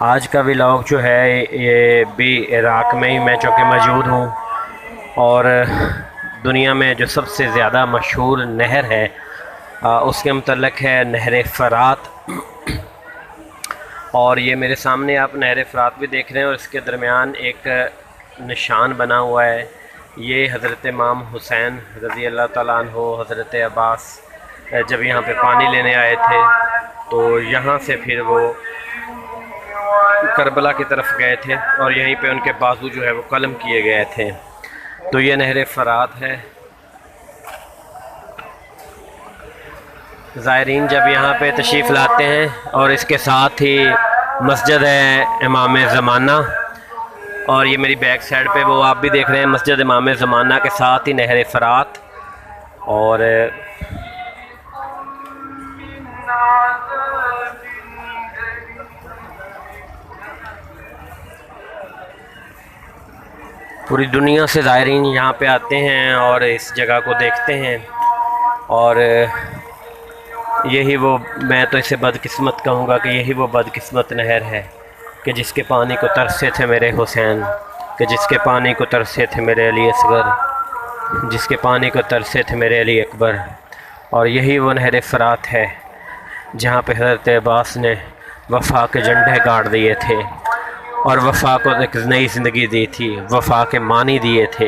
आज का व्लॉग जो है ये भी इराक़ में ही मैं चूँकि मौजूद हूँ और दुनिया में जो सबसे ज़्यादा मशहूर नहर है उसके मतलब है नहर फ़रात। और ये मेरे सामने आप नहर फ़रात भी देख रहे हैं और इसके दरमियान एक निशान बना हुआ है। ये हज़रत इमाम हुसैन रज़ी अल्लाह ताला अन्हु, हज़रत अब्बास जब यहाँ पे पानी लेने आए थे तो यहाँ से फिर वो करबला की तरफ गए थे और यहीं पे उनके बाजू जो है वो कलम किए गए थे। तो ये नहर फ़रात है। ज़ायरीन जब यहाँ पे तशरीफ़ लाते हैं और इसके साथ ही मस्जिद है इमाम ज़माना, और ये मेरी बैक साइड पे वो आप भी देख रहे हैं मस्जिद इमाम ज़माना के साथ ही नहर फ़रात। और पूरी दुनिया से ज़ायरीन यहाँ पे आते हैं और इस जगह को देखते हैं। और यही वो, मैं तो इसे बदकिस्मत कहूँगा कि यही वो बदकिस्मत नहर है कि जिसके पानी को तरसे थे मेरे हुसैन, कि जिसके पानी को तरसे थे मेरे अली असगर, जिसके पानी को तरसे थे मेरे अली अकबर। और यही वो नहर फ़रात है जहाँ पे हज़रत अब्बास ने वफ़ा के झंडे गाड़ दिए थे और वफ़ा को एक नई ज़िंदगी दी थी, वफ़ा के मानी दिए थे।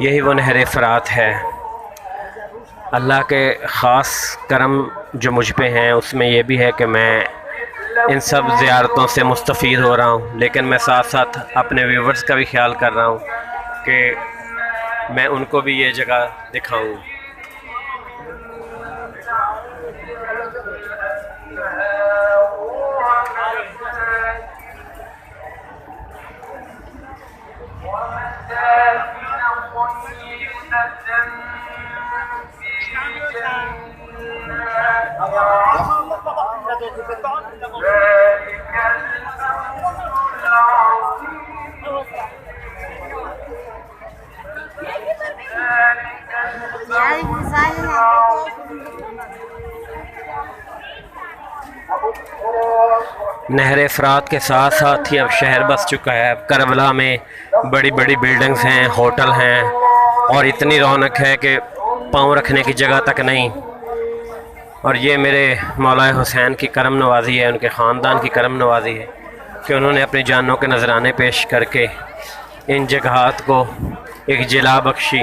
यही वो नहर फ़रात है। अल्लाह के ख़ास करम जो मुझ पे हैं उसमें ये भी है कि मैं इन सब ज़ियारतों से मुस्तफ़ीद हो रहा हूँ, लेकिन मैं साथ साथ अपने व्यूवर्स का भी ख्याल कर रहा हूँ कि मैं उनको भी ये जगह दिखाऊँ। नहर फ़रात के साथ साथ ही अब शहर बस चुका है। अब करबला में बड़ी बड़ी बिल्डिंग्स हैं, होटल हैं और इतनी रौनक है कि पाँव रखने की जगह तक नहीं। और ये मेरे मौलाए हुसैन की करम नवाज़ी है, उनके ख़ानदान की करम नवाज़ी है कि उन्होंने अपनी जानों के नजराने पेश करके इन जगहात को एक जिला बख्शी।